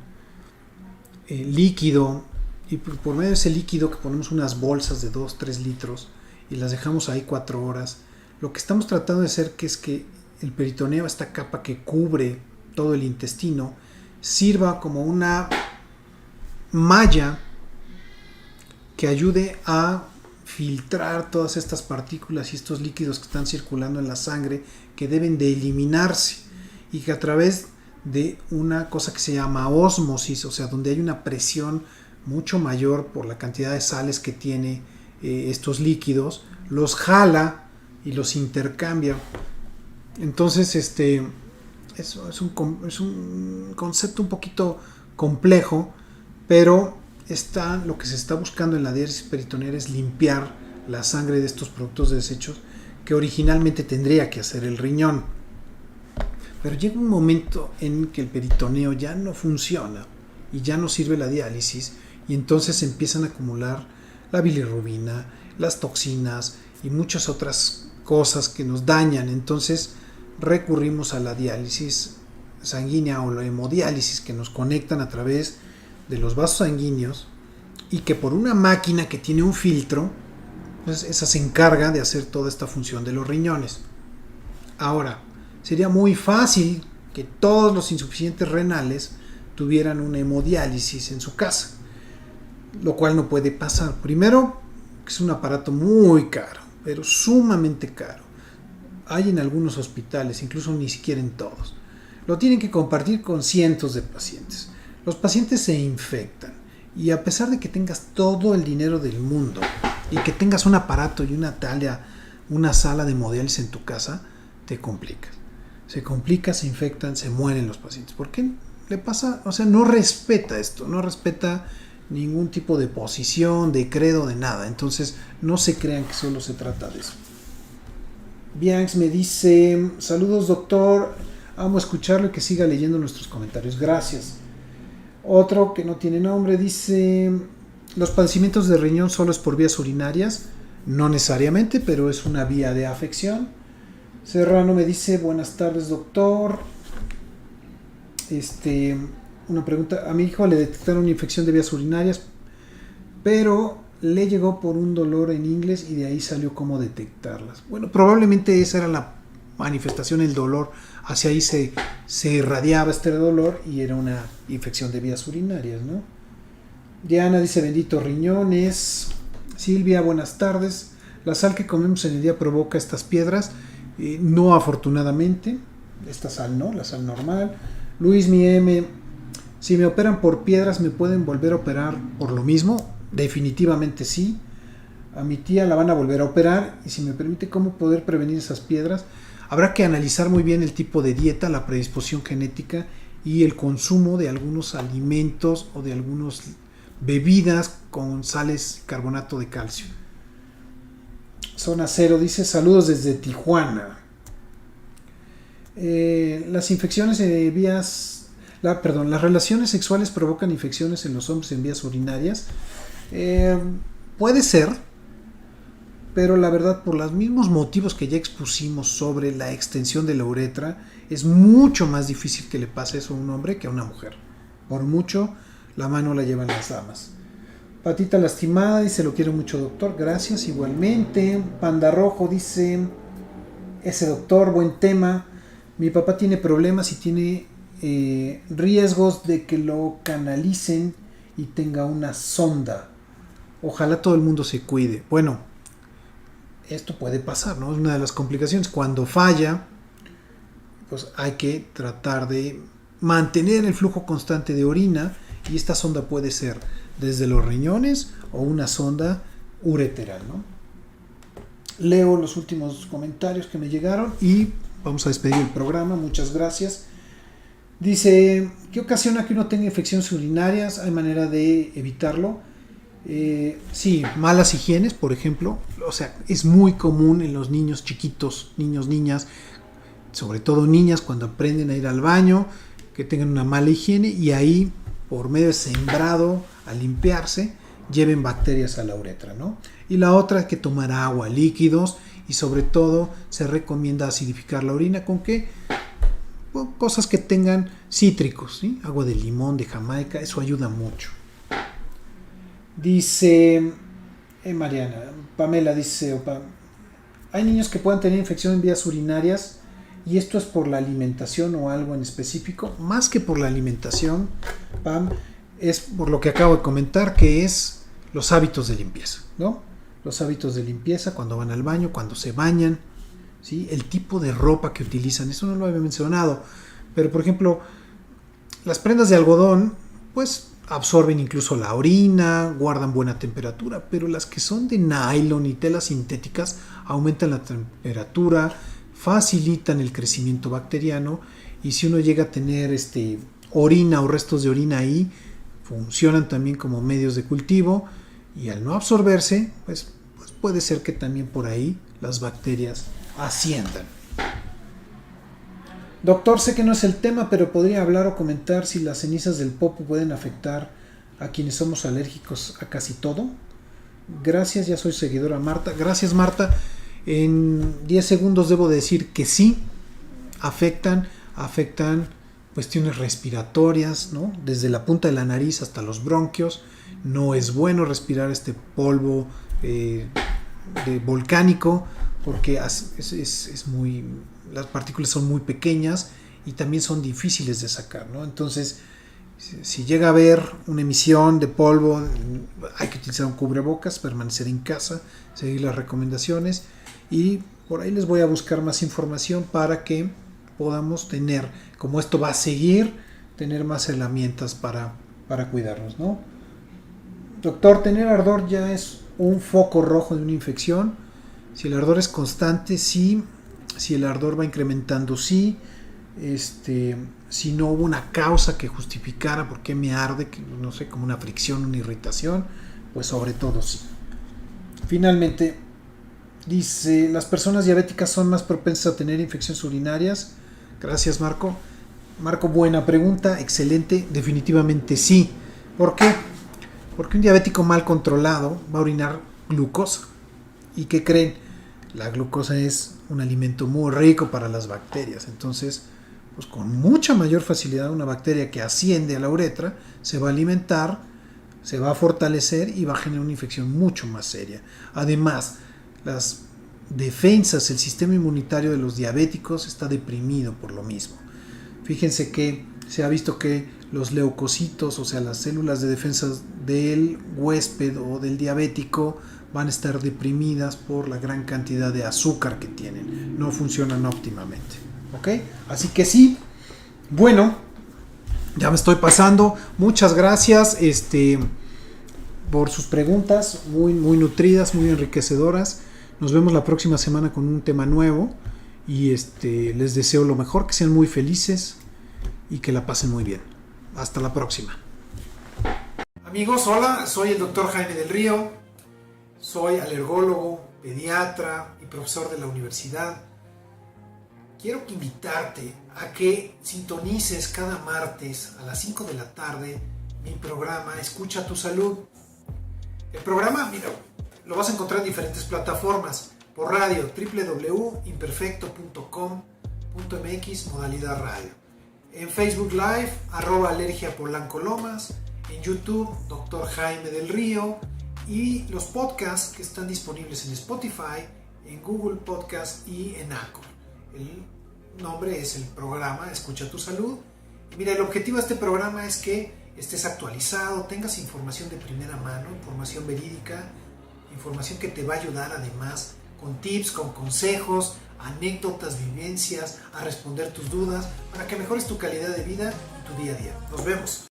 líquido, y por medio de ese líquido que ponemos unas bolsas de 2-3 litros y las dejamos ahí 4 horas, lo que estamos tratando de hacer es que el peritoneo, esta capa que cubre todo el intestino, sirva como una malla que ayude a filtrar todas estas partículas y estos líquidos que están circulando en la sangre, que deben de eliminarse, y que a través de una cosa que se llama ósmosis, o sea, donde hay una presión mucho mayor por la cantidad de sales que tiene estos líquidos, los jala y los intercambia. Entonces, eso es un concepto un poquito complejo, pero lo que se está buscando en la diálisis peritoneal es limpiar la sangre de estos productos de desechos que originalmente tendría que hacer el riñón. Pero llega un momento en que el peritoneo ya no funciona y ya no sirve la diálisis, y entonces se empiezan a acumular la bilirrubina, las toxinas y muchas otras cosas que nos dañan. Entonces recurrimos a la diálisis sanguínea o la hemodiálisis, que nos conectan a través de los vasos sanguíneos y que por una máquina que tiene un filtro, pues esa se encarga de hacer toda esta función de los riñones. Ahora, sería muy fácil que todos los insuficientes renales tuvieran una hemodiálisis en su casa, lo cual no puede pasar. Primero, es un aparato muy caro, pero sumamente caro. Hay en algunos hospitales, incluso ni siquiera en todos. Lo tienen que compartir con cientos de pacientes. Los pacientes se infectan, y a pesar de que tengas todo el dinero del mundo y que tengas un aparato y una sala de hemodiálisis en tu casa, te complicas. Se complica, se infectan, se mueren los pacientes. ¿Por qué le pasa? O sea, no respeta esto, no respeta ningún tipo de posición, de credo, de nada. Entonces, no se crean que solo se trata de eso. Bianx me dice: saludos, doctor, amo escucharlo y que siga leyendo nuestros comentarios. Gracias. Otro que no tiene nombre dice: los padecimientos de riñón solo es por vías urinarias. No necesariamente, pero es una vía de afección. Serrano me dice: buenas tardes, doctor. Una pregunta: a mi hijo le detectaron una infección de vías urinarias, pero le llegó por un dolor en inglés y de ahí salió cómo detectarlas. Bueno, probablemente esa era la manifestación, el dolor. Hacia ahí se irradiaba este dolor y era una infección de vías urinarias, ¿no? Diana dice: benditos riñones. Silvia: buenas tardes. La sal que comemos en el día provoca estas piedras. No, afortunadamente. Esta sal no, la sal normal. Luis mi M: si me operan por piedras, ¿me pueden volver a operar por lo mismo? Definitivamente sí. A mi tía la van a volver a operar, y si me permite, ¿cómo poder prevenir esas piedras? Habrá que analizar muy bien el tipo de dieta, la predisposición genética y el consumo de algunos alimentos o de algunas bebidas con sales, carbonato de calcio. Zona Cero dice: saludos desde Tijuana. Las infecciones de vías, Las relaciones sexuales provocan infecciones en los hombres en vías urinarias. Puede ser, pero la verdad, por los mismos motivos que ya expusimos sobre la extensión de la uretra, es mucho más difícil que le pase eso a un hombre que a una mujer. Por mucho, la mano la llevan las damas. Patita lastimada dice: lo quiero mucho, doctor. Gracias, igualmente. Panda Rojo dice: ese doctor, buen tema. Mi papá tiene problemas y tiene riesgos de que lo canalicen y tenga una sonda. Ojalá todo el mundo se cuide. Bueno, esto puede pasar, ¿no? Es una de las complicaciones. Cuando falla, pues hay que tratar de mantener el flujo constante de orina, y esta sonda puede ser desde los riñones o una sonda ureteral, ¿no? Leo los últimos comentarios que me llegaron y vamos a despedir el programa. Muchas gracias. Dice: ¿qué ocasiona que uno tenga infecciones urinarias? ¿Hay manera de evitarlo? Sí, malas higienes, por ejemplo. O sea, es muy común en los niños chiquitos, niños, niñas, sobre todo niñas, cuando aprenden a ir al baño, que tengan una mala higiene y ahí, por medio de sembrado, al limpiarse, lleven bacterias a la uretra, ¿no? Y la otra es que tomar agua, líquidos, y sobre todo se recomienda acidificar la orina con qué, cosas que tengan cítricos, ¿sí? Agua de limón, de Jamaica, eso ayuda mucho. Dice Mariana, Pamela dice: hay niños que puedan tener infección en vías urinarias, y esto es por la alimentación o algo en específico. Más que por la alimentación, Pam, es por lo que acabo de comentar, que es los hábitos de limpieza, ¿no? Los hábitos de limpieza cuando van al baño, cuando se bañan, ¿sí? El tipo de ropa que utilizan, eso no lo había mencionado, pero por ejemplo, las prendas de algodón, pues absorben incluso la orina, guardan buena temperatura, pero las que son de nylon y telas sintéticas aumentan la temperatura, facilitan el crecimiento bacteriano, y si uno llega a tener orina o restos de orina ahí, funcionan también como medios de cultivo, y al no absorberse, pues puede ser que también por ahí las bacterias asciendan. Doctor, sé que no es el tema, pero podría hablar o comentar si las cenizas del popo pueden afectar a quienes somos alérgicos a casi todo. Gracias, ya soy seguidora Marta. Gracias, Marta. En 10 segundos debo decir que sí, afectan cuestiones respiratorias, ¿no? Desde la punta de la nariz hasta los bronquios. No es bueno respirar este polvo volcánico, porque las partículas son muy pequeñas y también son difíciles de sacar, ¿no? Entonces, si llega a haber una emisión de polvo, hay que utilizar un cubrebocas, permanecer en casa, seguir las recomendaciones, y por ahí les voy a buscar más información para que podamos tener, como esto va a seguir, tener más herramientas para cuidarnos, ¿no? Doctor, ¿tener ardor ya es un foco rojo de una infección? Si el ardor es constante, sí. Si el ardor va incrementando, sí. Si no hubo una causa que justificara por qué me arde, que no sé, como una fricción, una irritación, pues sobre todo sí. Finalmente, dice: ¿las personas diabéticas son más propensas a tener infecciones urinarias? Gracias, Marco. Marco, buena pregunta, excelente. Definitivamente sí. ¿Por qué? Porque un diabético mal controlado va a orinar glucosa. ¿Y qué creen? La glucosa es un alimento muy rico para las bacterias. Entonces, pues con mucha mayor facilidad una bacteria que asciende a la uretra se va a alimentar, se va a fortalecer y va a generar una infección mucho más seria. Además, las defensas, el sistema inmunitario de los diabéticos está deprimido por lo mismo. Fíjense que se ha visto que los leucocitos, o sea, las células de defensa del huésped o del diabético, van a estar deprimidas por la gran cantidad de azúcar que tienen. No funcionan óptimamente. ¿Ok? Así que sí. Bueno, ya me estoy pasando. Muchas gracias por sus preguntas, muy, muy nutridas, muy enriquecedoras. Nos vemos la próxima semana con un tema nuevo. Y les deseo lo mejor, que sean muy felices y que la pasen muy bien. Hasta la próxima. Amigos, hola, soy el doctor Jaime del Río. Soy alergólogo, pediatra y profesor de la universidad. quiero invitarte a que sintonices cada martes a las 5 de la tarde mi programa Escucha tu Salud. El programa, mira, lo vas a encontrar en diferentes plataformas. Por radio, www.imperfecto.com.mx, modalidad radio. En Facebook Live, @alergiapolanco-lomas. En YouTube, Dr. Jaime del Río. Y los podcasts que están disponibles en Spotify, en Google Podcast y en Anchor. El nombre es el programa Escucha tu Salud. Y mira, el objetivo de este programa es que estés actualizado, tengas información de primera mano, información verídica, información que te va a ayudar además con tips, con consejos, anécdotas, vivencias, a responder tus dudas para que mejores tu calidad de vida y tu día a día. Nos vemos.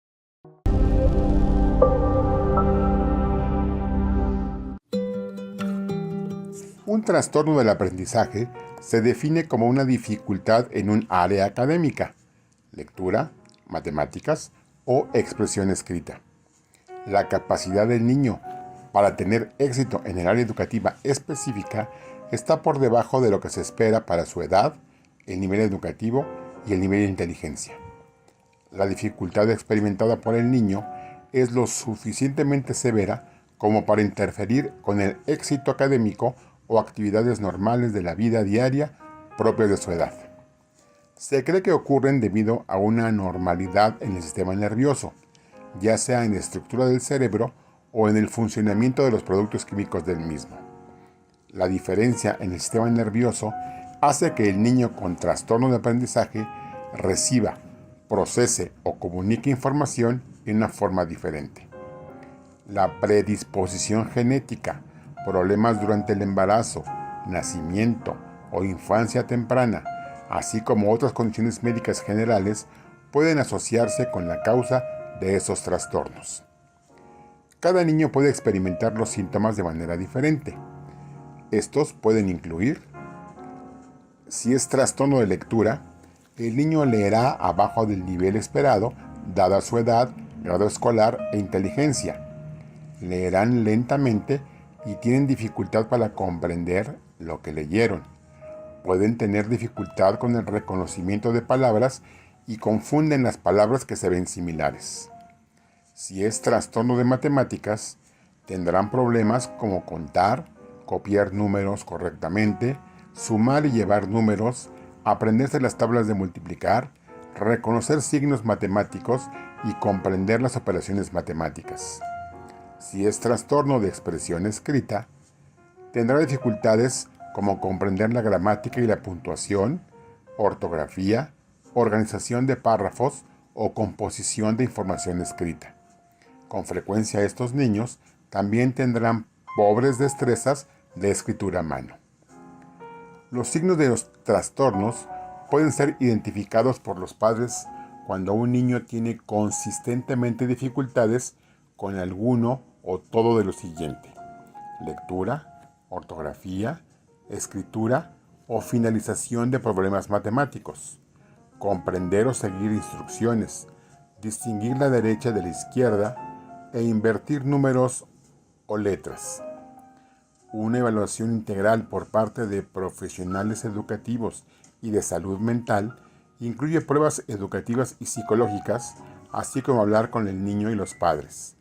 Un trastorno del aprendizaje se define como una dificultad en un área académica, lectura, matemáticas o expresión escrita. La capacidad del niño para tener éxito en el área educativa específica está por debajo de lo que se espera para su edad, el nivel educativo y el nivel de inteligencia. La dificultad experimentada por el niño es lo suficientemente severa como para interferir con el éxito académico o actividades normales de la vida diaria propias de su edad. Se cree que ocurren debido a una anormalidad en el sistema nervioso, ya sea en la estructura del cerebro o en el funcionamiento de los productos químicos del mismo. La diferencia en el sistema nervioso hace que el niño con trastorno de aprendizaje reciba, procese o comunique información en una forma diferente. La predisposición genética, problemas durante el embarazo, nacimiento o infancia temprana, así como otras condiciones médicas generales, pueden asociarse con la causa de esos trastornos. Cada niño puede experimentar los síntomas de manera diferente. Estos pueden incluir: si es trastorno de lectura, el niño leerá abajo del nivel esperado, dada su edad, grado escolar e inteligencia. Leerán lentamente y tienen dificultad para comprender lo que leyeron. Pueden tener dificultad con el reconocimiento de palabras y confunden las palabras que se ven similares. Si es trastorno de matemáticas, tendrán problemas como contar, copiar números correctamente, sumar y llevar números, aprenderse las tablas de multiplicar, reconocer signos matemáticos y comprender las operaciones matemáticas. Si es trastorno de expresión escrita, tendrá dificultades como comprender la gramática y la puntuación, ortografía, organización de párrafos o composición de información escrita. Con frecuencia estos niños también tendrán pobres destrezas de escritura a mano. Los signos de los trastornos pueden ser identificados por los padres cuando un niño tiene consistentemente dificultades con alguno o todo de lo siguiente: lectura, ortografía, escritura o finalización de problemas matemáticos, comprender o seguir instrucciones, distinguir la derecha de la izquierda e invertir números o letras. Una evaluación integral por parte de profesionales educativos y de salud mental incluye pruebas educativas y psicológicas, así como hablar con el niño y los padres.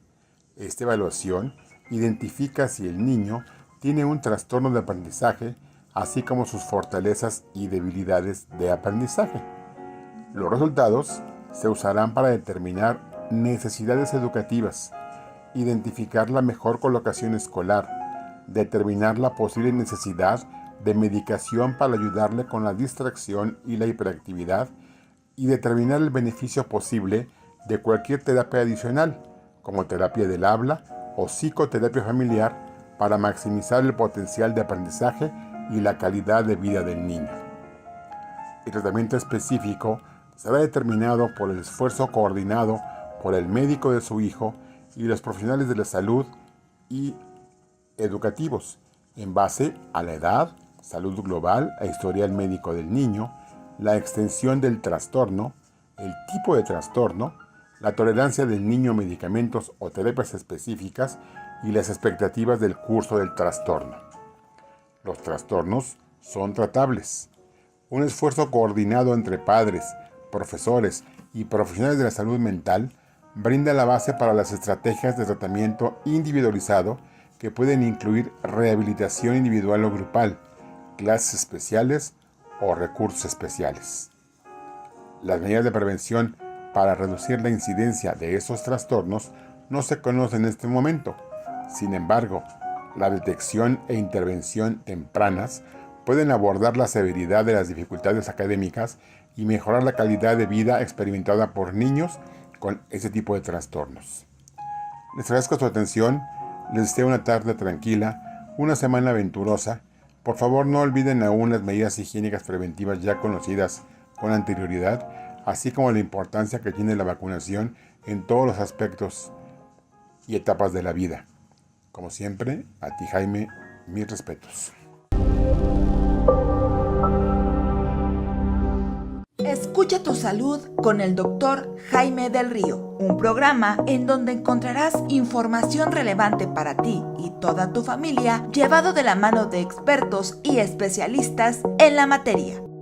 Esta evaluación identifica si el niño tiene un trastorno de aprendizaje, así como sus fortalezas y debilidades de aprendizaje. Los resultados se usarán para determinar necesidades educativas, identificar la mejor colocación escolar, determinar la posible necesidad de medicación para ayudarle con la distracción y la hiperactividad y determinar el beneficio posible de cualquier terapia adicional, como terapia del habla o psicoterapia familiar, para maximizar el potencial de aprendizaje y la calidad de vida del niño. El tratamiento específico será determinado por el esfuerzo coordinado por el médico de su hijo y los profesionales de la salud y educativos, en base a la edad, salud global e historial médico del niño, la extensión del trastorno, el tipo de trastorno, la tolerancia del niño a medicamentos o terapias específicas y las expectativas del curso del trastorno. Los trastornos son tratables. Un esfuerzo coordinado entre padres, profesores y profesionales de la salud mental brinda la base para las estrategias de tratamiento individualizado que pueden incluir rehabilitación individual o grupal, clases especiales o recursos especiales. Las medidas de prevención para reducir la incidencia de estos trastornos no se conocen en este momento. Sin embargo, la detección e intervención tempranas pueden abordar la severidad de las dificultades académicas y mejorar la calidad de vida experimentada por niños con ese tipo de trastornos. Les agradezco su atención, les deseo una tarde tranquila, una semana aventurosa. Por favor, no olviden aún las medidas higiénicas preventivas ya conocidas con anterioridad, así como la importancia que tiene la vacunación en todos los aspectos y etapas de la vida. Como siempre, a ti, Jaime, mis respetos. Escucha tu salud con el Dr. Jaime del Río, un programa en donde encontrarás información relevante para ti y toda tu familia, llevado de la mano de expertos y especialistas en la materia.